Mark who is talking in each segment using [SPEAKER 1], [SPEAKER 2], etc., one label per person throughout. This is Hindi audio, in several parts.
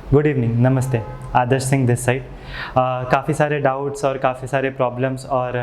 [SPEAKER 1] गुड इवनिंग, नमस्ते। आदर्श सिंह दिस साइड। काफ़ी सारे डाउट्स और काफ़ी सारे प्रॉब्लम्स और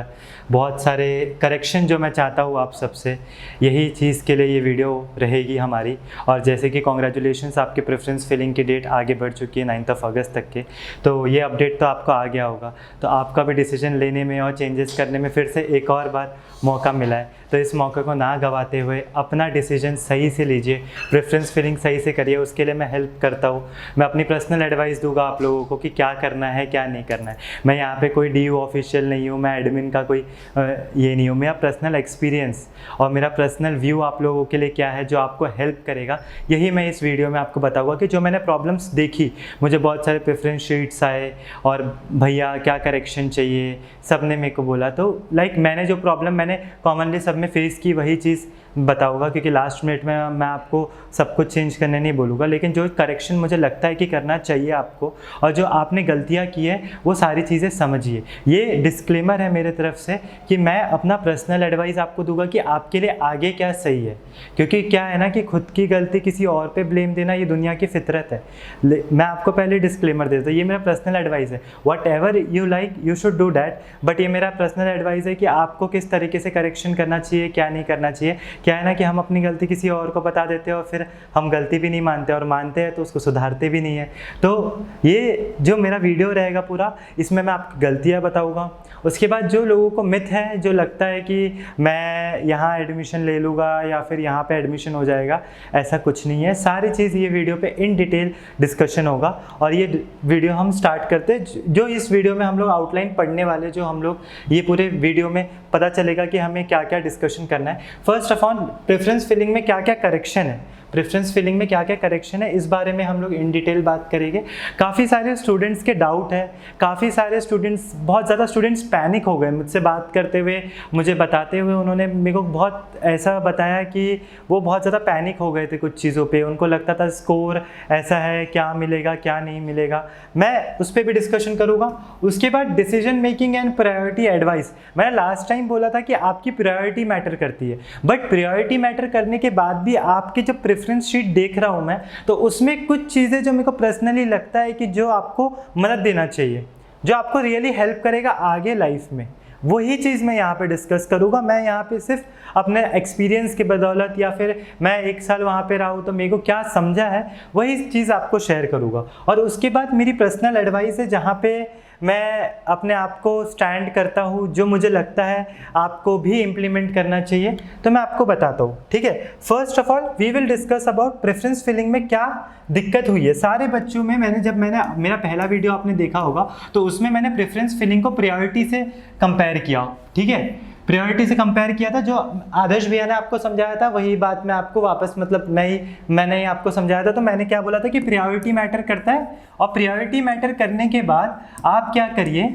[SPEAKER 1] बहुत सारे करेक्शन जो मैं चाहता हूँ आप सबसे, यही चीज़ के लिए ये वीडियो रहेगी हमारी। और जैसे कि कॉन्ग्रेचुलेशंस, आपके प्रेफरेंस फिलिंग की डेट आगे बढ़ चुकी है 9 अगस्त तक के, तो ये अपडेट तो आपको आ गया होगा। तो आपका भी डिसीजन लेने में और चेंजेस करने में फिर से एक और बार मौका मिला है, तो इस मौके को ना गंवाते हुए अपना डिसीजन सही से लीजिए, प्रेफरेंस फिलिंग सही से करिए। उसके लिए मैं हेल्प करता हूँ, मैं अपनी पर्सनल एडवाइस दूंगा आप लोगों को कि क्या करना है क्या नहीं करना है। मैं यहाँ पे कोई DU ऑफिशियल नहीं हूँ, मैं एडमिन का कोई ये नहीं हूँ। मेरा पर्सनल एक्सपीरियंस और मेरा पर्सनल व्यू आप लोगों के लिए क्या है जो आपको हेल्प करेगा, यही मैं इस वीडियो में आपको बताऊँगा। कि जो मैंने प्रॉब्लम्स देखी, मुझे बहुत सारे प्रेफरेंस शीट्स आए और भैया क्या करेक्शन चाहिए, सब ने मेरे को बोला। तो मैंने जो प्रॉब्लम मैंने कॉमनली सब में फेस की, वही चीज़ बताऊंगा, क्योंकि लास्ट मिनट में मैं आपको सब कुछ चेंज करने नहीं बोलूँगा। लेकिन जो करेक्शन मुझे लगता है कि करना चाहिए आपको, और जो आपने गलतियाँ की है वो सारी चीज़ें समझिए। ये डिस्क्लेमर है मेरे तरफ से कि मैं अपना पर्सनल एडवाइस आपको दूंगा कि आपके लिए आगे क्या सही है। क्योंकि क्या है ना कि खुद की गलती किसी और पे ब्लेम देना ये दुनिया की फितरत है। मैं आपको पहले डिस्क्लेमर देता हूँ, ये मेरा पर्सनल एडवाइस है। What ever you like you should do that, but ये मेरा पर्सनल एडवाइस है कि आपको किस तरीके से करेक्शन करना चाहिए, क्या नहीं करना चाहिए। क्या है ना कि हम अपनी गलती किसी और को बता देते हैं और फिर हम गलती भी नहीं मानते, और मानते हैं तो उसको सुधारते भी नहीं है। तो ये जो मेरा वीडियो रहेगा पूरा, इसमें मैं आपकी गलतियाँ बताऊँगा। उसके बाद जो लोगों को मिथ है, जो लगता है कि मैं यहाँ एडमिशन ले लूँगा या फिर यहाँ पे एडमिशन हो जाएगा, ऐसा कुछ नहीं है। सारी चीज़ ये वीडियो पे इन डिटेल डिस्कशन होगा। और ये वीडियो हम स्टार्ट करते हैं। जो इस वीडियो में हम लोग आउटलाइन पढ़ने वाले, जो हम लोग ये पूरे वीडियो में पता चलेगा कि हमें क्या क्या डिस्कशन करना है। First of all, preference filling में क्या क्या करेक्शन है, प्रेफरेंस फिलिंग में क्या क्या करेक्शन है, इस बारे में हम लोग इन डिटेल बात करेंगे। काफ़ी सारे स्टूडेंट्स के डाउट है, काफ़ी सारे स्टूडेंट्स, बहुत ज़्यादा स्टूडेंट्स पैनिक हो गए मुझसे बात करते हुए, मुझे बताते हुए। उन्होंने मेरे को बहुत ऐसा बताया कि वो बहुत ज़्यादा पैनिक हो गए थे कुछ चीज़ों पे। उनको लगता था स्कोर ऐसा है, क्या मिलेगा क्या नहीं मिलेगा। मैं उस पर भी डिस्कशन करूँगा। उसके बाद decision making and priority advice. मैंने लास्ट टाइम बोला था कि आपकी प्रायोरिटी मैटर करती है, बट प्रायोरिटी मैटर करने के बाद भी आपके जो प्रेफरेंस शीट देख रहा हूं मैं, तो उसमें कुछ चीज़ें जो मेरे को पर्सनली लगता है कि जो आपको मदद देना चाहिए, जो आपको रियली हेल्प करेगा आगे लाइफ में, वही चीज़ मैं यहाँ पे डिस्कस करूँगा। मैं यहाँ पे सिर्फ अपने एक्सपीरियंस की बदौलत, या फिर मैं 1 साल वहाँ पे रहा हूँ तो मेरे को क्या समझा है, वही चीज़ आपको शेयर करूँगा। और उसके बाद मेरी पर्सनल एडवाइस है, जहाँ पे मैं अपने आप को स्टैंड करता हूँ, जो मुझे लगता है आपको भी इम्प्लीमेंट करना चाहिए, तो मैं आपको बताता हूँ। ठीक है, first of all we will discuss about preference filling में क्या दिक्कत हुई है सारे बच्चों में। मैंने मेरा पहला वीडियो आपने देखा होगा, तो उसमें मैंने प्रेफरेंस फिलिंग को प्रायोरिटी से कंपेयर किया। ठीक है, प्रायोरिटी से कंपेयर किया था। जो आदर्श भैया ने आपको समझाया था, वही बात मैं आपको वापस, मैंने ही आपको समझाया था। तो मैंने क्या बोला था कि प्रायोरिटी मैटर करता है, और प्रायोरिटी मैटर करने के बाद आप क्या करिए,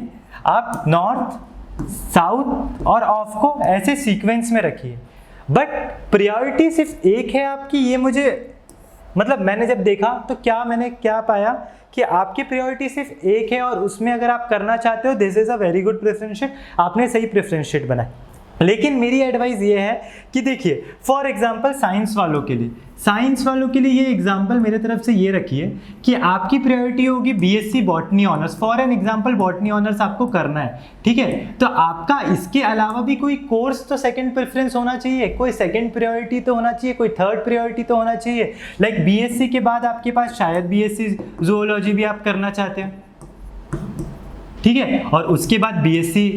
[SPEAKER 1] आप नॉर्थ, साउथ और ऑफ को ऐसे सीक्वेंस में रखिए। बट प्रायोरिटी सिर्फ एक है आपकी, ये मुझे मैंने जब देखा तो मैंने क्या पाया कि आपकी प्रायोरिटी सिर्फ एक है, और उसमें अगर आप करना चाहते हो, this is a very good preference sheet, आपने सही प्रेफरेंस शीट बनाई। लेकिन मेरी एडवाइस ये है कि देखिए, फॉर एग्जांपल साइंस वालों के लिए ये एग्जांपल मेरे तरफ से ये रखिए कि आपकी प्रायोरिटी होगी BSc botany honours. For an example botany honours आपको करना है, ठीक है, तो आपका इसके अलावा भी कोई कोर्स तो सेकंड प्रेफरेंस होना चाहिए, कोई सेकंड प्रायोरिटी तो होना चाहिए, कोई थर्ड प्रायोरिटी तो होना चाहिए। लाइक BSc के बाद आपके पास शायद BSc जूलॉजी भी आप करना चाहते हैं, ठीक है, और उसके बाद BSc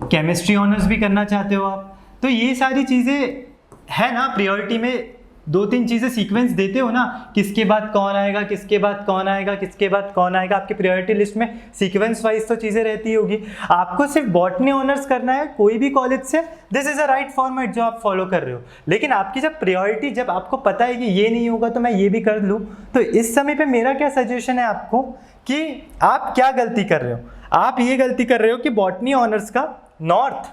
[SPEAKER 1] केमिस्ट्री ऑनर्स भी करना चाहते हो आप। तो ये सारी चीज़ें है ना, प्रायोरिटी में 2-3 चीज़ें सीक्वेंस देते हो ना, किसके बाद कौन आएगा, किसके बाद कौन आएगा, किसके बाद कौन आएगा। आपकी प्रायोरिटी लिस्ट में सीक्वेंस वाइज तो चीज़ें रहती होगी। आपको सिर्फ बॉटनी ऑनर्स करना है कोई भी कॉलेज से, this is a right format जो आप फॉलो कर रहे हो। लेकिन आपकी जब प्रायोरिटी, जब आपको पता है कि ये नहीं होगा तो मैं ये भी कर लूँ, तो इस समय पर मेरा क्या सजेशन है आपको कि आप क्या गलती कर रहे हो। आप ये गलती कर रहे हो कि बॉटनी ऑनर्स का नॉर्थ,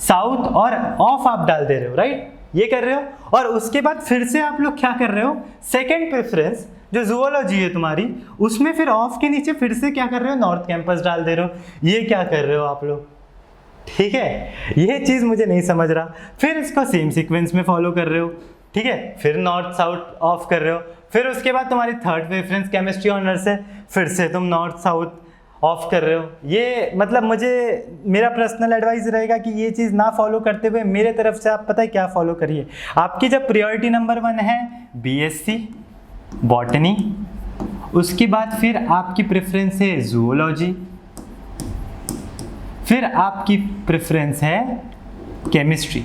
[SPEAKER 1] साउथ और ऑफ आप डाल दे रहे हो, राइट, ये कर रहे हो। और उसके बाद फिर से आप लोग क्या कर रहे हो, सेकंड प्रेफरेंस जो जूलॉजी है तुम्हारी, उसमें फिर ऑफ के नीचे फिर से क्या कर रहे हो, नॉर्थ कैंपस डाल दे रहे हो। ये क्या कर रहे हो आप लोग, ठीक है, ये चीज़ मुझे नहीं समझ रहा। फिर इसको सेम सीक्वेंस में फॉलो कर रहे हो, ठीक है, फिर नॉर्थ साउथ ऑफ कर रहे हो, फिर उसके बाद तुम्हारी थर्ड प्रेफरेंस केमिस्ट्री ऑनर्स है, फिर से तुम नॉर्थ साउथ ऑफ कर रहे हो। ये मतलब मुझे मेरा पर्सनल एडवाइस रहेगा कि ये चीज़ ना फॉलो करते हुए मेरे तरफ से आप पता है क्या फॉलो करिए। आपकी जब प्रायोरिटी नंबर 1 है बीएससी बॉटनी, उसके बाद फिर आपकी प्रेफरेंस है जूलॉजी, फिर आपकी प्रेफरेंस है केमिस्ट्री।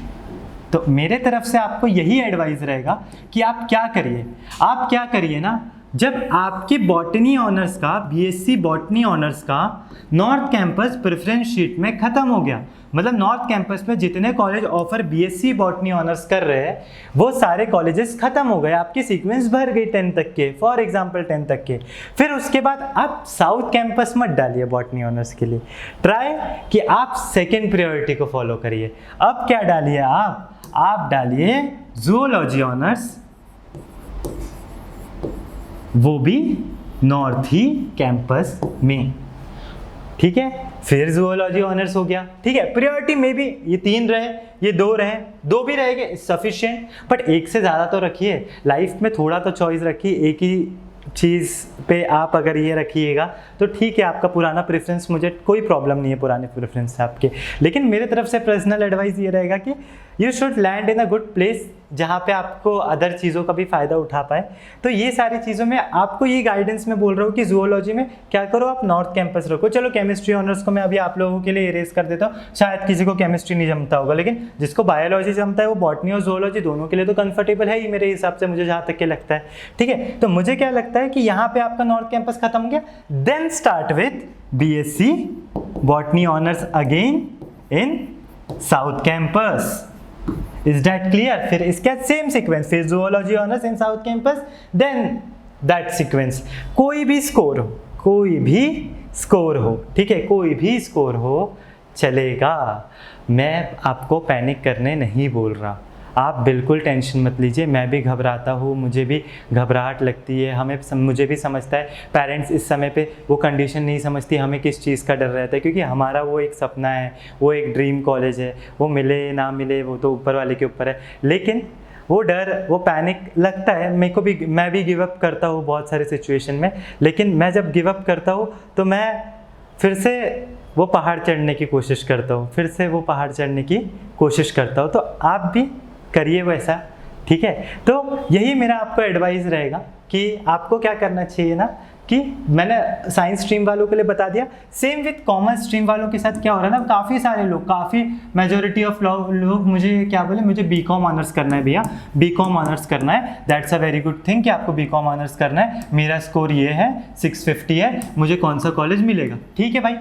[SPEAKER 1] तो मेरे तरफ से आपको यही एडवाइस रहेगा कि आप क्या करिए ना, जब आपकी बॉटनी ऑनर्स का, बीएससी बॉटनी ऑनर्स का नॉर्थ कैंपस प्रेफरेंस शीट में ख़त्म हो गया, मतलब नॉर्थ कैंपस में जितने college offer BSc botany honours कर रहे हैं वो सारे कॉलेजेस ख़त्म हो गए, आपकी सीक्वेंस भर गई 10 तक के, फॉर एग्जांपल 10 तक के। फिर उसके बाद आप साउथ कैंपस मत डालिए बॉटनी ऑनर्स के लिए, ट्राई कि आप सेकेंड प्रायोरिटी को फॉलो करिए। अब क्या डालिए आप डालिए जूलॉजी ऑनर्स, वो भी नॉर्थ ही कैंपस में, ठीक है। फिर जूलॉजी ऑनर्स हो गया, ठीक है। प्रायोरिटी में भी ये 3 रहे, ये 2 रहे, 2 भी रहेंगे सफिशिएंट, बट एक से ज़्यादा तो रखिए, लाइफ में थोड़ा तो चॉइस रखिए। एक ही चीज़ पे आप अगर ये रखिएगा तो ठीक है, आपका पुराना प्रेफरेंस, मुझे कोई प्रॉब्लम नहीं है पुराने प्रेफरेंस से आपके, लेकिन मेरे तरफ से पर्सनल एडवाइस ये रहेगा कि you should land in a good place जहाँ पे आपको अदर चीज़ों का भी फ़ायदा उठा पाए। तो ये सारी चीज़ों में आपको ये गाइडेंस में बोल रहा हूँ कि जूलॉजी में क्या करो, आप नॉर्थ कैंपस रखो। चलो केमिस्ट्री ऑनर्स को मैं अभी आप लोगों के लिए इरेज कर देता हूँ, शायद किसी को केमिस्ट्री नहीं जमता होगा, लेकिन जिसको बायोलॉजी जमता है वो बॉटनी और जूलॉजी दोनों के लिए तो कंफर्टेबल है ही मेरे हिसाब से, मुझे जहाँ तक के लगता है, ठीक है। तो मुझे क्या लगता है कि यहाँ पे आपका नॉर्थ कैंपस खत्म हो गया, then start with BSc botany honours again in South Campus. Is that clear? फिर इसका सेम सीक्वेंस, फिर zoology honours in South Campus, then that sequence. कोई भी स्कोर हो, ठीक है, कोई भी स्कोर हो चलेगा। मैं आपको पैनिक करने नहीं बोल रहा, आप बिल्कुल टेंशन मत लीजिए। मैं भी घबराता हूँ, मुझे भी घबराहट लगती है, मुझे भी समझता है। पेरेंट्स इस समय पे वो कंडीशन नहीं समझती हमें किस चीज़ का डर रहता है, क्योंकि हमारा वो एक सपना है, वो एक ड्रीम कॉलेज है, वो मिले ना मिले वो तो ऊपर वाले के ऊपर है। लेकिन वो डर, वो पैनिक लगता है मेरे को भी, मैं भी गिव अप करता हूँ बहुत सारे सिचुएशन में। लेकिन मैं जब गिव अप करता हूँ तो मैं फिर से वो पहाड़ चढ़ने की कोशिश करता हूँ, तो आप भी करिए वैसा, ठीक है। तो यही मेरा आपको एडवाइस रहेगा कि आपको क्या करना चाहिए ना, कि मैंने साइंस स्ट्रीम वालों के लिए बता दिया। सेम विथ कॉमर्स स्ट्रीम वालों के साथ क्या हो रहा है ना, काफ़ी सारे लोग, काफ़ी मेजोरिटी ऑफ लोग मुझे क्या बोले, मुझे बीकॉम ऑनर्स करना है भैया, बीकॉम ऑनर्स करना है। That's a very good thing कि आपको बीकॉम ऑनर्स करना है, मेरा स्कोर ये है 650 है, मुझे कौन सा कॉलेज मिलेगा। ठीक है भाई,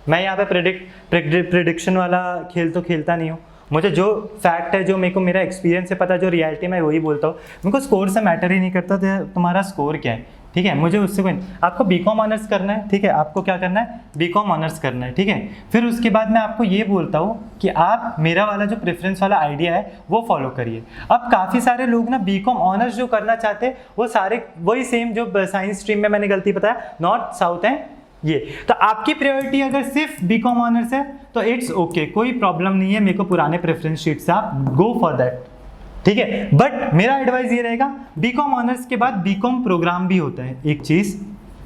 [SPEAKER 1] मैं यहाँ पे प्रिडिक्शन वाला खेल तो खेलता नहीं हूँ। मुझे जो फैक्ट है, जो मेरे को मेरा एक्सपीरियंस से पता, जो रियलिटी में वही बोलता हूँ। मेरे को स्कोर से मैटर ही नहीं करता तुम्हारा स्कोर क्या है, ठीक है, मुझे उससे कोई। आपको बीकॉम ऑनर्स करना है, ठीक है, आपको क्या करना है, बीकॉम ऑनर्स करना है, ठीक है। फिर उसके बाद मैं आपको ये बोलता हूँ कि आप मेरा वाला जो प्रेफरेंस वाला आइडिया है वो फॉलो करिए। अब काफ़ी सारे लोग ना बीकॉम ऑनर्स जो करना चाहते हैं वो सारे वही सेम जो साइंस स्ट्रीम में मैंने गलती बताया, नॉर्थ साउथ है ये। तो आपकी प्रायोरिटी अगर सिर्फ बीकॉम ऑनर्स है तो इट्स ओके, कोई प्रॉब्लम नहीं है, मेरे को पुराने प्रेफरेंस शीट से आप गो फॉर दैट, ठीक है। बट मेरा एडवाइस ये रहेगा, बीकॉम ऑनर्स के बाद बीकॉम प्रोग्राम भी होता है एक चीज़,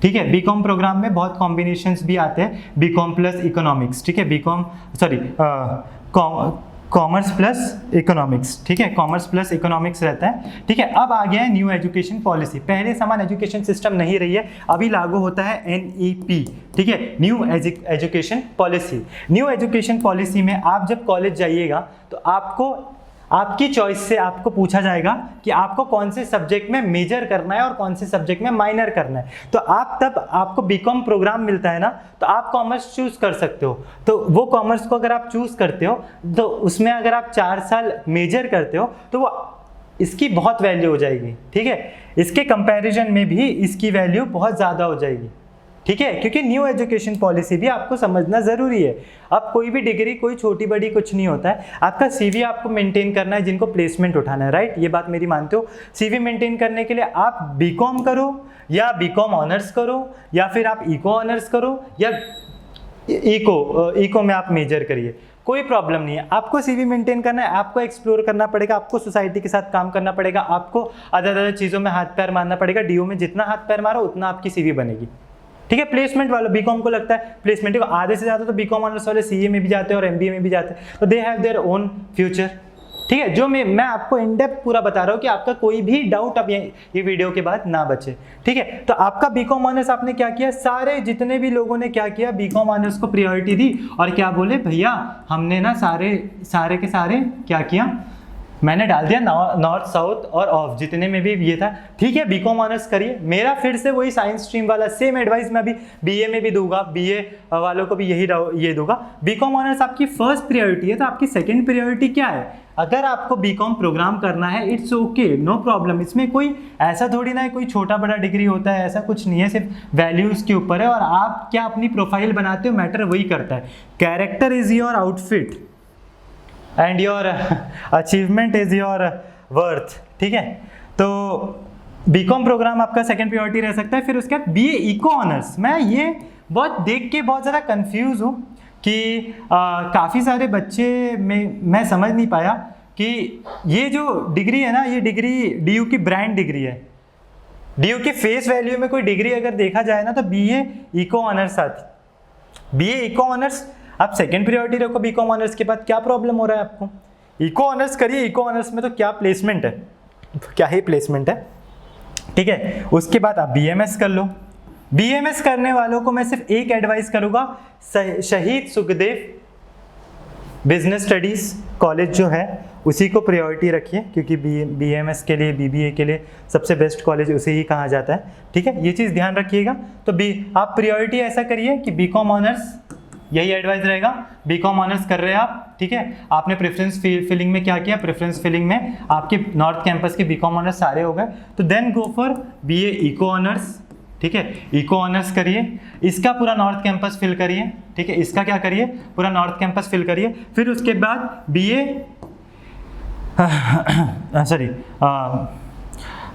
[SPEAKER 1] ठीक है। बीकॉम प्रोग्राम में बहुत कॉम्बिनेशंस भी आते हैं, बीकॉम प्लस इकोनॉमिक्स, ठीक है, कॉमर्स प्लस इकोनॉमिक्स, ठीक है, कॉमर्स प्लस इकोनॉमिक्स रहता है, ठीक है। अब आ गया है न्यू एजुकेशन पॉलिसी। पहले समान एजुकेशन सिस्टम नहीं रही है, अभी लागू होता है NEP, ठीक है, new education policy. New education policy में आप जब कॉलेज जाइएगा तो आपको आपकी चॉइस से आपको पूछा जाएगा कि आपको कौन से सब्जेक्ट में मेजर करना है और कौन से सब्जेक्ट में माइनर करना है। तो आप तब आपको बीकॉम प्रोग्राम मिलता है ना, तो आप कॉमर्स चूज कर सकते हो। तो वो कॉमर्स को अगर आप चूज करते हो तो उसमें अगर आप 4 साल मेजर करते हो तो वो इसकी बहुत वैल्यू हो जाएगी, ठीक है। इसके कंपैरिजन में भी इसकी वैल्यू बहुत ज़्यादा हो जाएगी, ठीक है, क्योंकि न्यू एजुकेशन पॉलिसी भी आपको समझना ज़रूरी है। अब कोई भी डिग्री कोई छोटी बड़ी कुछ नहीं होता है, आपका CV आपको मेंटेन करना है, जिनको प्लेसमेंट उठाना है, राइट, ये बात मेरी मानते हो। CV मेंटेन करने के लिए आप बीकॉम करो या बीकॉम ऑनर्स करो या फिर आप इको ऑनर्स करो या इको में आप मेजर करिए, कोई प्रॉब्लम नहीं है। आपको CV मेंटेन करना है, आपको एक्सप्लोर करना पड़ेगा, आपको सोसाइटी के साथ काम करना पड़ेगा, आपको अदर चीज़ों में हाथ पैर मारना पड़ेगा। DO में जितना हाथ पैर मारो उतना आपकी CV बनेगी, ठीक है। प्लेसमेंट वाला बीकॉम को लगता है प्लेसमेंट को आधे से ज़्यादा तो बीकॉम ऑनर्स वाले CA में भी जाते हैं और MBA में भी जाते हैं, तो they have their own future, ठीक है। जो मैं आपको इन डेप्थ पूरा बता रहा हूँ कि आपका कोई भी डाउट अब ये वीडियो के बाद ना बचे, ठीक है। तो आपका बीकॉम ऑनर्स आपने क्या किया, सारे जितने भी लोगों ने क्या किया, बीकॉम ऑनर्स को प्रायोरिटी दी और क्या बोले, भैया हमने ना सारे के सारे क्या किया, मैंने डाल दिया नॉर्थ साउथ और ऑफ, जितने में भी ये था, ठीक है। बीकॉम ऑनर्स करिए। मेरा फिर से वही साइंस स्ट्रीम वाला सेम एडवाइस मैं अभी BA में भी दूंगा, BA वालों को भी ये दूंगा। बीकॉम ऑनर्स आपकी फर्स्ट प्रायोरिटी है, तो आपकी सेकंड प्रायोरिटी क्या है? अगर आपको बीकॉम प्रोग्राम करना है, इट्स ओके, नो प्रॉब्लम। इसमें कोई ऐसा थोड़ी ना है कोई छोटा बड़ा डिग्री होता है, ऐसा कुछ नहीं है, सिर्फ वैल्यूज के ऊपर है। और आप क्या अपनी प्रोफाइल बनाते हो, मैटर वही करता है। Character is your outfit and your achievement is your worth, ठीक है। तो बीकॉम प्रोग्राम आपका सेकंड प्रायोरिटी रह सकता है। फिर उसके बाद BA इको ऑनर्स। मैं ये बहुत देख के बहुत ज़्यादा कंफ्यूज हूँ कि काफ़ी सारे बच्चे में मैं समझ नहीं पाया कि ये जो डिग्री है ना, ये डिग्री DU की ब्रांड डिग्री है। DU की फेस वैल्यू में कोई डिग्री अगर देखा जाए ना, तो BA इको ऑनर्स आती। BA इको ऑनर्स आप सेकंड प्रायोरिटी रखो बीकॉम ऑनर्स के बाद। क्या प्रॉब्लम हो रहा है आपको? इको ऑनर्स करिए। इको ऑनर्स में तो क्या प्लेसमेंट है, क्या ही प्लेसमेंट है, ठीक है। उसके बाद आप BMS कर लो। BMS करने वालों को मैं सिर्फ एक एडवाइस करूंगा, शहीद सुखदेव बिजनेस स्टडीज कॉलेज जो है उसी को प्रायोरिटी रखिए, क्योंकि BMS के लिए, BBA के लिए सबसे बेस्ट कॉलेज उसे ही कहा जाता है, ठीक है। ये चीज़ ध्यान रखिएगा। तो आप प्रायोरिटी ऐसा करिए कि बीकॉम ऑनर्स, यही एडवाइस रहेगा। बीकॉम ऑनर्स कर रहे हैं आप, ठीक है। आपने प्रेफरेंस फिलिंग में क्या किया, प्रेफरेंस फिलिंग में आपके नॉर्थ कैंपस के बीकॉम ऑनर्स सारे हो गए, तो then go for BA eco honours, ठीक है। इको ऑनर्स करिए, इसका पूरा नॉर्थ कैंपस फिल करिए, ठीक है। इसका क्या करिए, पूरा नॉर्थ कैंपस फिल करिए। फिर उसके बाद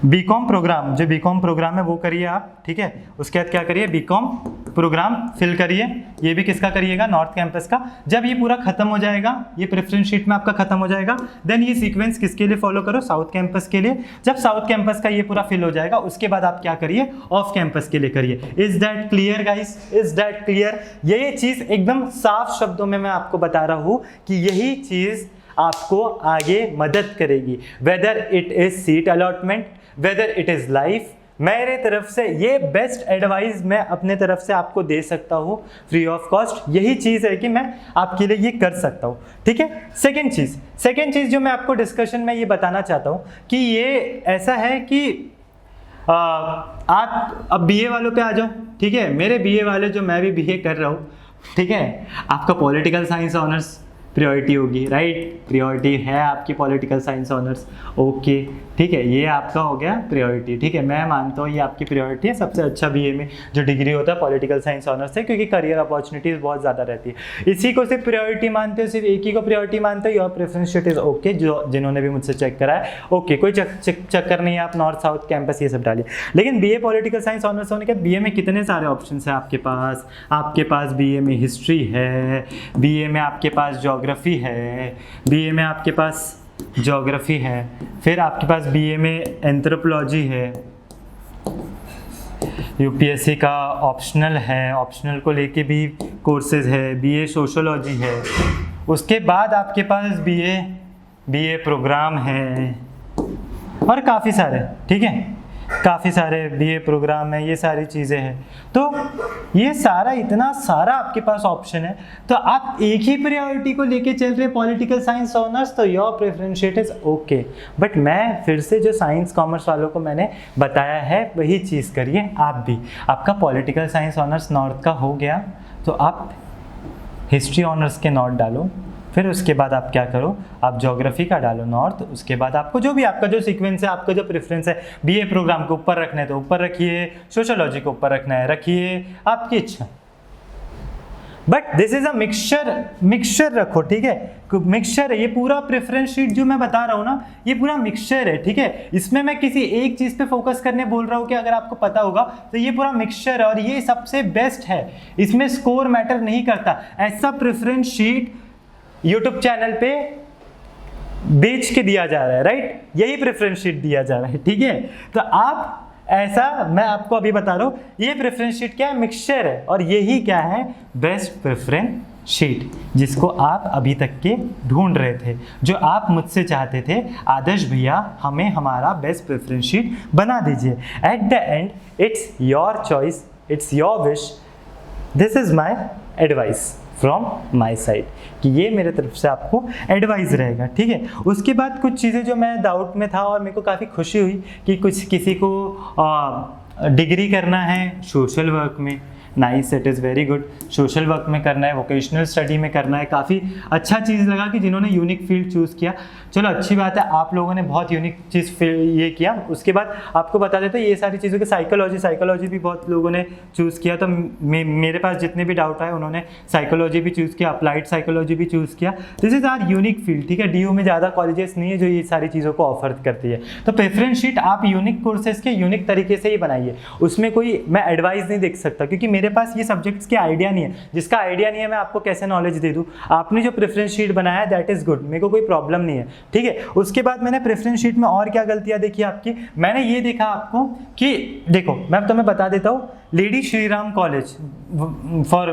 [SPEAKER 1] बीकॉम प्रोग्राम, जो बीकॉम प्रोग्राम है वो करिए आप, ठीक है। उसके बाद क्या करिए, बीकॉम प्रोग्राम फिल करिए। ये भी किसका करिएगा, नॉर्थ कैंपस का। जब ये पूरा खत्म हो जाएगा, ये प्रेफरेंस शीट में आपका खत्म हो जाएगा, देन ये सीक्वेंस किसके लिए फॉलो करो, साउथ कैंपस के लिए। जब साउथ कैंपस का ये पूरा फिल हो जाएगा, उसके बाद आप क्या करिए, ऑफ कैंपस के लिए करिए। Is that clear guys, is that clear? यही चीज़ एकदम साफ शब्दों में मैं आपको बता रहा हूँ कि यही चीज़ आपको आगे मदद करेगी, whether it is seat allotment, whether it is life. मेरे तरफ से ये बेस्ट एडवाइस मैं अपने तरफ से आपको दे सकता हूँ फ्री ऑफ कॉस्ट। यही चीज़ है कि मैं आपके लिए ये कर सकता हूँ, ठीक है। सेकंड चीज़ जो मैं आपको डिस्कशन में ये बताना चाहता हूँ कि ये ऐसा है कि आप अब BA वालों पे आ जाओ, ठीक है। मेरे BA वाले जो मैं भी BA कर रहा हूँ, ठीक है, आपका पॉलिटिकल साइंस ऑनर्स प्रायोरिटी होगी, राइट। प्रायोरिटी है आपकी पॉलिटिकल साइंस ऑनर्स, ओके, ठीक है। ये आपका हो गया प्रायोरिटी, ठीक है। मैं मानता हूँ ये आपकी प्रायोरिटी है। सबसे अच्छा BA में जो डिग्री होता है पॉलिटिकल साइंस ऑनर्स है, क्योंकि करियर अपॉर्चुनिटीज़ बहुत ज़्यादा रहती है। इसी को सिर्फ प्रायोरिटी मानते हो, सिर्फ एक ही को प्रायोरिटी मानते हो, your preference sheet is okay. जो जिन्होंने भी मुझसे चेक करा है, ओके, कोई चक्कर नहीं है, आप नॉर्थ साउथ कैंपस ये सब डालिए। लेकिन BA पॉलिटिकल साइंस ऑनर्स होने के BA में कितने सारे ऑप्शन है आपके पास BA में हिस्ट्री है, BA में आपके पास ज्योग्राफी है, BA में आपके पास ज्योग्राफी है, फिर आपके पास BA में एंथ्रोपोलॉजी है, UPSC का ऑप्शनल है, ऑप्शनल को लेके भी कोर्सेज है, BA सोशोलॉजी है। उसके बाद आपके पास BA प्रोग्राम है और काफ़ी सारे, ठीक है, काफ़ी सारे BA प्रोग्राम है, ये सारी चीज़ें हैं। तो ये सारा इतना सारा आपके पास ऑप्शन है, तो आप एक ही प्रायोरिटी को लेके चल रहे पॉलिटिकल साइंस ऑनर्स, तो your preference sheet is okay. But मैं फिर से जो साइंस कॉमर्स वालों को मैंने बताया है वही चीज़ करिए आप भी। आपका पॉलिटिकल साइंस ऑनर्स नॉर्थ का हो गया, तो आप हिस्ट्री ऑनर्स के नॉर्थ डालो। फिर उसके बाद आप क्या करो, आप ज्योग्राफी का डालो नॉर्थ। उसके बाद आपको जो भी आपका जो सीक्वेंस है, आपका जो प्रेफरेंस है, BA प्रोग्राम को ऊपर रखना है तो ऊपर रखिए, सोशोलॉजी को ऊपर रखना है रखिए, आपकी इच्छा। But this is a mixture रखो, ठीक है। मिक्सचर है ये पूरा प्रेफरेंस शीट जो मैं बता रहा हूँ ना, ये पूरा मिक्सचर है, ठीक है। इसमें मैं किसी एक चीज़ पे फोकस करने बोल रहा हूँ कि अगर आपको पता होगा तो ये पूरा मिक्सचर है और ये सबसे बेस्ट है। इसमें स्कोर मैटर नहीं करता। ऐसा प्रेफरेंस शीट यूट्यूब चैनल पे बेच के दिया जा रहा है, राइट, यही प्रेफरेंस शीट दिया जा रहा है, ठीक है। तो आप ऐसा, मैं आपको अभी बता रहा हूँ, ये प्रेफरेंस शीट क्या है, मिक्सचर है, और यही क्या है, बेस्ट प्रेफरेंस शीट, जिसको आप अभी तक के ढूंढ रहे थे, जो आप मुझसे चाहते थे, आदर्श भैया हमें हमारा बेस्ट प्रेफरेंस शीट बना दीजिए। At the end it's your choice, it's your wish, this is my advice from my side, कि ये मेरे तरफ से आपको एडवाइस रहेगा, ठीक है। उसके बाद कुछ चीज़ें जो मैं डाउट में था और मेरे को काफ़ी खुशी हुई कि किसी को डिग्री करना है सोशल वर्क में, nice, it is very good, social work में करना है, वोकेशनल स्टडी में करना है, काफ़ी अच्छा चीज़ लगा कि जिन्होंने यूनिक फील्ड चूज़ किया। चलो अच्छी बात है, आप लोगों ने बहुत यूनिक चीज़ ये किया। उसके बाद आपको बता देते ये सारी चीज़ों की साइकोलॉजी भी बहुत लोगों ने चूज़ किया, तो मेरे पास जितने भी डाउट आए उन्होंने साइकोलॉजी भी चूज़ किया, अप्लाइड साइकोलॉजी भी चूज़ किया। This is our unique field, ठीक है। DU में ज़्यादा कॉलेजेस नहीं है जो ये सारी चीज़ों को ऑफर करती है, तो प्रेफरेंस शीट आप यूनिक कोर्सेज के यूनिक तरीके से ही बनाइए, उसमें कोई मैं एडवाइस नहीं दे सकता, क्योंकि मेरे पास ये सब्जेक्ट्स के आइडिया नहीं है। जिसका आइडिया नहीं है मैं आपको कैसे नॉलेज दे दूँ। आपने जो प्रेफरेंस शीट बनाया दैट इज़ गुड, मेरे को कोई प्रॉब्लम नहीं है, ठीक है। उसके बाद मैंने प्रेफरेंस शीट में और क्या गलतियां देखी आपकी, मैंने ये देखा आपको कि देखो मैं तुम्हें बता देता हूँ, लेडी श्रीराम कॉलेज, फॉर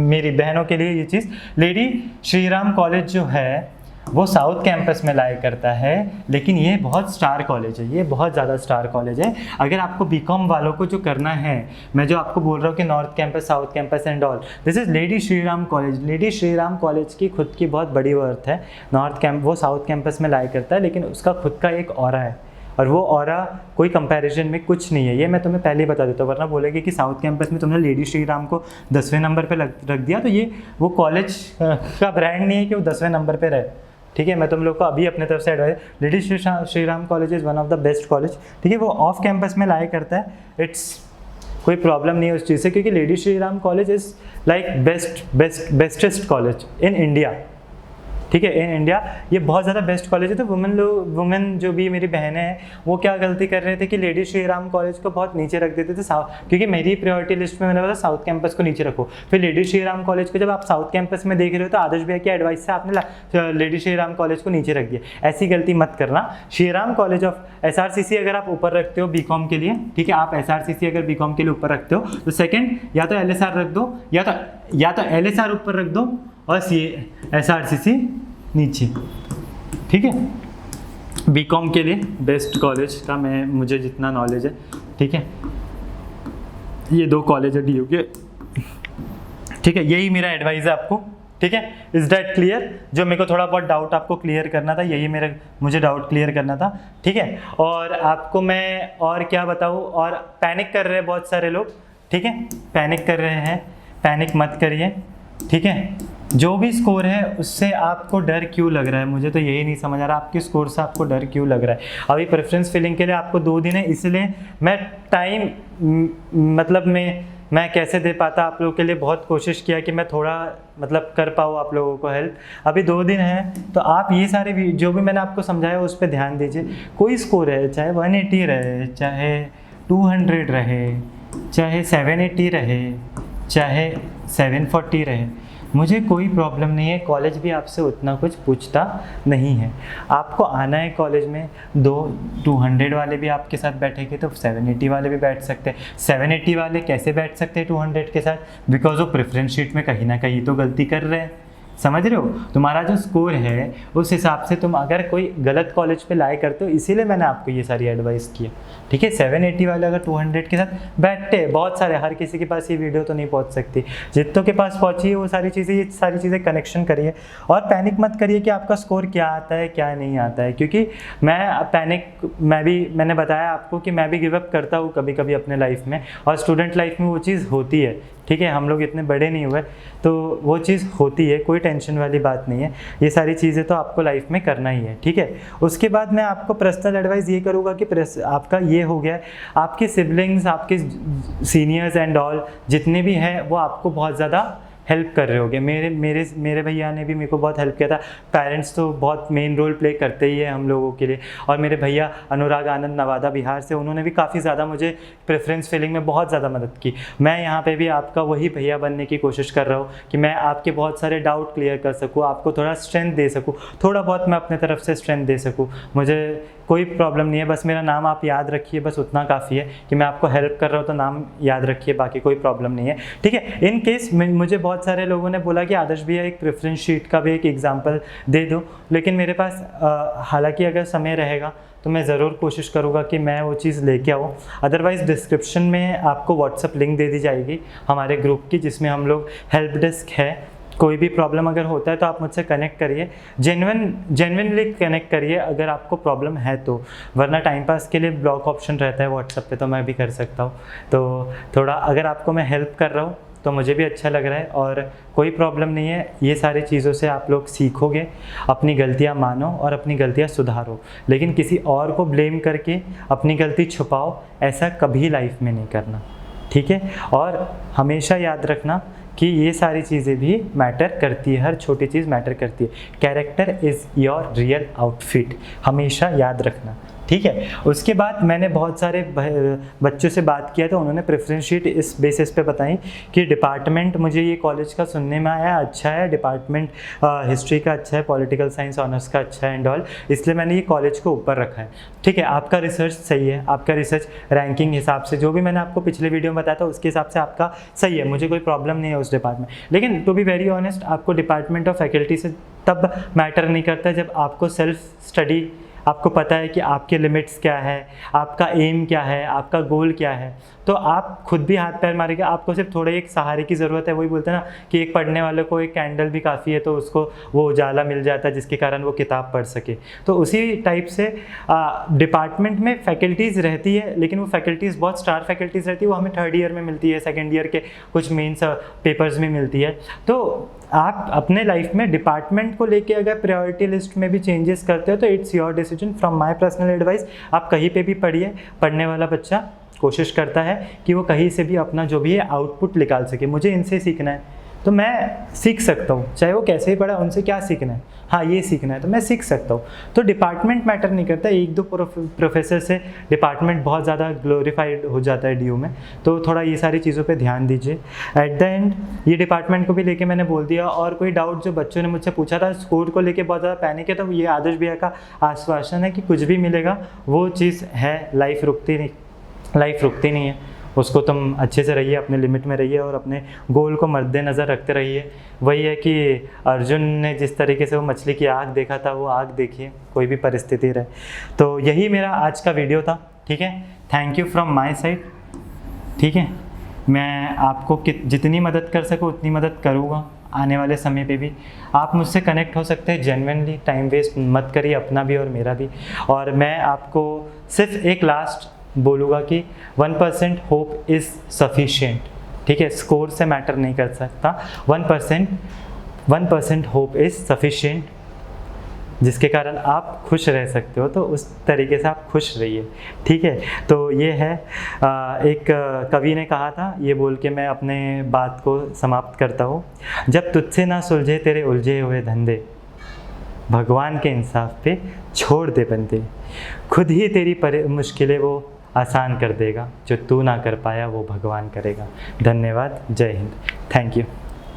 [SPEAKER 1] मेरी बहनों के लिए ये चीज़, लेडी श्रीराम कॉलेज जो है वो साउथ कैंपस में लाया करता है, लेकिन ये बहुत स्टार कॉलेज है, ये बहुत ज़्यादा स्टार कॉलेज है। अगर आपको बीकॉम वालों को जो करना है, मैं जो आपको बोल रहा हूँ कि north campus, south campus and all, this is lady Shriram college. Lady Shriram college की खुद की बहुत बड़ी वर्थ है, वो साउथ कैंपस में लाया करता है, लेकिन उसका खुद का एक ऑरा है, और वो ऑरा कोई कंपैरिजन में कुछ नहीं है। ये मैं तुम्हें पहले ही बता देता हूँ, वरना बोलेगी कि साउथ कैंपस में तुमने लेडी श्रीराम को 10वें नंबर पे रख दिया, तो ये वो कॉलेज का ब्रांड नहीं है कि वो 10वें नंबर पे रहे, ठीक है। मैं तुम लोग को अभी अपने तरफ से advice, lady Shriram college is one of the best college, ठीक है। वो ऑफ कैंपस में लाया करता है, इट्स कोई प्रॉब्लम नहीं है उस चीज़ से, क्योंकि lady Shriram college is like bestest college in India, ठीक है, इन इंडिया। ये बहुत ज़्यादा बेस्ट कॉलेज है। तो वुमेन जो भी मेरी बहनें हैं वो क्या गलती कर रहे थे कि लेडी श्रीराम कॉलेज को बहुत नीचे रख देते थे, क्योंकि मेरी प्रायोरिटी लिस्ट में मैंने बोला साउथ कैंपस को नीचे रखो। फिर लेडी श्रीराम कॉलेज को जब आप साउथ कैंपस में देख रहे हो तो आदर्श भैया की एडवाइस से आपने लेडी श्रीराम कॉलेज को नीचे रख दिया। ऐसी गलती मत करना। श्रीराम कॉलेज ऑफ SRCC अगर आप ऊपर रखते हो बीकॉम के लिए, ठीक है, आप SRCC अगर बीकॉम के लिए ऊपर रखते हो तो सेकेंड या तो LSR रख दो, या तो LSR ऊपर रख दो और SRCC नीचे, ठीक है। बीकॉम के लिए बेस्ट कॉलेज का मुझे जितना नॉलेज है, ठीक है, ये 2 कॉलेज है DU के, ठीक है। यही मेरा एडवाइस है आपको, ठीक है। Is that clear? जो मेरे को थोड़ा बहुत डाउट आपको क्लियर करना था, यही मुझे डाउट क्लियर करना था, ठीक है। और आपको मैं और क्या बताऊँ, और पैनिक कर रहे हैं बहुत सारे लोग, ठीक है, पैनिक कर रहे हैं, पैनिक मत करिए, ठीक है। जो भी स्कोर है उससे आपको डर क्यों लग रहा है, मुझे तो यही नहीं समझ आ रहा आपके स्कोर से आपको डर क्यों लग रहा है। अभी प्रेफरेंस फिलिंग के लिए आपको 2 दिन है, इसलिए मैं टाइम मतलब मैं कैसे दे पाता आप लोगों के लिए बहुत कोशिश किया कि मैं थोड़ा मतलब कर पाऊँ आप लोगों को हेल्प। अभी 2 दिन है तो आप ये सारे जो भी मैंने आपको समझाया उस पर ध्यान दीजिए। कोई स्कोर है, चाहे 180 रहे, चाहे 200 रहे, चाहे 780 रहे, चाहे 740 रहे, मुझे कोई प्रॉब्लम नहीं है। कॉलेज भी आपसे उतना कुछ पूछता नहीं है। आपको आना है कॉलेज में, 200 वाले भी आपके साथ बैठेंगे तो 780 वाले भी बैठ सकते हैं। 780 वाले कैसे बैठ सकते हैं 200 के साथ? बिकॉज वो प्रेफरेंस शीट में कहीं ना कहीं तो गलती कर रहे हैं, समझ रहे हो। तुम्हारा जो स्कोर है उस हिसाब से तुम अगर कोई गलत कॉलेज पे लाए करते हो, इसीलिए मैंने आपको ये सारी एडवाइस की है, ठीक है। 780 वाले अगर 200 के साथ बैठते, बहुत सारे, हर किसी के पास ये वीडियो तो नहीं पहुंच सकती, जितनों के पास पहुंची है वो ये सारी चीज़ें कनेक्शन करिए। और पैनिक मत करिए कि आपका स्कोर क्या आता है क्या नहीं आता है, क्योंकि मैंने बताया आपको कि मैं भी गिव अप करता हूँ कभी कभी अपने लाइफ में, और स्टूडेंट लाइफ में वो चीज़ होती है, ठीक है। हम लोग इतने बड़े नहीं हुए तो वो चीज़ होती है, कोई टेंशन वाली बात नहीं है। ये सारी चीज़ें तो आपको लाइफ में करना ही है, ठीक है। उसके बाद मैं आपको पर्सनल एडवाइस ये करूँगा कि आपका ये हो गया, आपके सिबलिंग्स, आपके सीनियर्स एंड ऑल जितने भी हैं वो आपको बहुत ज़्यादा हेल्प कर रहे होगे। मेरे मेरे मेरे भैया ने भी मेरे को बहुत हेल्प किया था। पेरेंट्स तो बहुत मेन रोल प्ले करते ही है हम लोगों के लिए, और मेरे भैया अनुराग आनंद नवादा बिहार से, उन्होंने भी काफ़ी ज़्यादा मुझे प्रेफरेंस फिलिंग में बहुत ज़्यादा मदद की। मैं यहाँ पे भी आपका वही भैया बनने की कोशिश कर रहा हूँ कि मैं आपके बहुत सारे डाउट क्लियर कर सकूँ, आपको थोड़ा स्ट्रेंथ दे सकूँ, थोड़ा बहुत मैं अपने तरफ से स्ट्रेंथ दे सकूँ। मुझे कोई प्रॉब्लम नहीं है, बस मेरा नाम आप याद रखिए, बस उतना काफ़ी है कि मैं आपको हेल्प कर रहा हूँ, तो नाम याद रखिए, बाकी कोई प्रॉब्लम नहीं है, ठीक है। इन केस मुझे बहुत सारे लोगों ने बोला कि आदर्श भैया एक प्रेफरेंस शीट का भी एक एग्जांपल दे दो, लेकिन मेरे पास हालांकि अगर समय रहेगा तो मैं ज़रूर कोशिश करूँगा कि मैं वो चीज़ लेके आऊँ। अदरवाइज़ डिस्क्रिप्शन में आपको व्हाट्सअप लिंक दे दी जाएगी हमारे ग्रुप की, जिसमें हम लोग हेल्प डेस्क है। कोई भी प्रॉब्लम अगर होता है तो आप मुझसे कनेक्ट करिए, जेन्युइनली कनेक्ट करिए अगर आपको प्रॉब्लम है तो, वरना टाइम पास के लिए ब्लॉक ऑप्शन रहता है व्हाट्सएप पे, तो मैं भी कर सकता हूँ। तो थोड़ा अगर आपको मैं हेल्प कर रहा हूँ तो मुझे भी अच्छा लग रहा है, और कोई प्रॉब्लम नहीं है। ये सारी चीज़ों से आप लोग सीखोगे, अपनी गलतियाँ मानो और अपनी गलतियाँ सुधारो, लेकिन किसी और को ब्लेम करके अपनी गलती छुपाओ, ऐसा कभी लाइफ में नहीं करना, ठीक है। और हमेशा याद रखना कि ये सारी चीज़ें भी मैटर करती है, हर छोटी चीज़ मैटर करती है। Character is your real outfit, हमेशा याद रखना, ठीक है। उसके बाद मैंने बहुत सारे बच्चों से बात किया तो उन्होंने प्रेफरेंस शीट इस बेसिस पे बताई कि डिपार्टमेंट मुझे ये कॉलेज का सुनने में आया अच्छा है, डिपार्टमेंट हिस्ट्री का अच्छा है, पॉलिटिकल साइंस ऑनर्स का अच्छा है एंड ऑल, इसलिए मैंने ये कॉलेज को ऊपर रखा है, ठीक है। आपका रिसर्च सही है, आपका रिसर्च रैंकिंग हिसाब से जो भी मैंने आपको पिछले वीडियो में बताया था उसके हिसाब से आपका सही है, मुझे कोई प्रॉब्लम नहीं है उस डिपार्टमेंट। लेकिन टू बी वेरी ऑनेस्ट, आपको डिपार्टमेंट और फैकल्टी से तब मैटर नहीं करता जब आपको सेल्फ स्टडी, आपको पता है कि आपके लिमिट्स क्या है, आपका एम क्या है, आपका गोल क्या है, तो आप खुद भी हाथ पैर मारेंगे। आपको सिर्फ थोड़े एक सहारे की ज़रूरत है। वही बोलते हैं ना कि एक पढ़ने वाले को एक कैंडल भी काफ़ी है, तो उसको वो उजाला मिल जाता है जिसके कारण वो किताब पढ़ सके। तो उसी टाइप से डिपार्टमेंट में फैकल्टीज़ रहती है, लेकिन वो फैकल्टीज़ बहुत स्टार फैकल्टीज़ रहती है, वो हमें थर्ड ईयर में मिलती है, सेकेंड ईयर के कुछ मेंस पेपर्स में मिलती है। तो आप अपने लाइफ में डिपार्टमेंट को लेके अगर प्रायोरिटी लिस्ट में भी चेंजेस करते हो तो it's your decision. From my personal advice, आप कहीं पे भी पढ़िए, पढ़ने वाला बच्चा कोशिश करता है कि वो कहीं से भी अपना जो भी है आउटपुट निकाल सके। मुझे इनसे सीखना है तो मैं सीख सकता हूँ, चाहे वो कैसे ही पढ़ा, उनसे क्या सीखना है, हाँ ये सीखना है तो मैं सीख सकता हूँ। तो डिपार्टमेंट मैटर नहीं करता। एक दो प्रोफेसर से डिपार्टमेंट बहुत ज़्यादा ग्लोरीफाइड हो जाता है DU में, तो थोड़ा ये सारी चीज़ों पे ध्यान दीजिए। एट द एंड ये डिपार्टमेंट को भी लेके मैंने बोल दिया, और कोई डाउट जो बच्चों ने मुझसे पूछा था स्कोर को लेके बहुत ज़्यादा पैनिक है, तो ये आदर्श भैया का आश्वासन है कि कुछ भी मिलेगा, वो चीज़ है, लाइफ रुकती नहीं है। उसको तुम अच्छे से रहिए, अपने लिमिट में रहिए और अपने गोल को मद्देनज़र रखते रहिए। वही है कि अर्जुन ने जिस तरीके से वो मछली की आँख देखा था, वो आँख देखिए कोई भी परिस्थिति रहे। तो यही मेरा आज का वीडियो था, ठीक है। Thank you from my side, ठीक है। मैं आपको जितनी मदद कर सकूँ उतनी मदद करूँगा। आने वाले समय पे भी आप मुझसे कनेक्ट हो सकते हैं जेन्युइनली, टाइम वेस्ट मत करिए अपना भी और मेरा भी। और मैं आपको सिर्फ एक लास्ट बोलूँगा कि 1% होप इज़ सफिशिएंट, ठीक है। स्कोर से मैटर नहीं कर सकता, 1% होप इज़ सफिशिएंट, जिसके कारण आप खुश रह सकते हो। तो उस तरीके से आप खुश रहिए, ठीक है। तो ये है एक कवि ने कहा था, ये बोल के मैं अपने बात को समाप्त करता हूँ। जब तुझसे ना सुलझे तेरे उलझे हुए धंधे, भगवान के इंसाफ पे छोड़ दे बंदे, खुद ही तेरी मुश्किलें वो आसान कर देगा, जो तू ना कर पाया वो भगवान करेगा। धन्यवाद, जय हिंद, थैंक यू।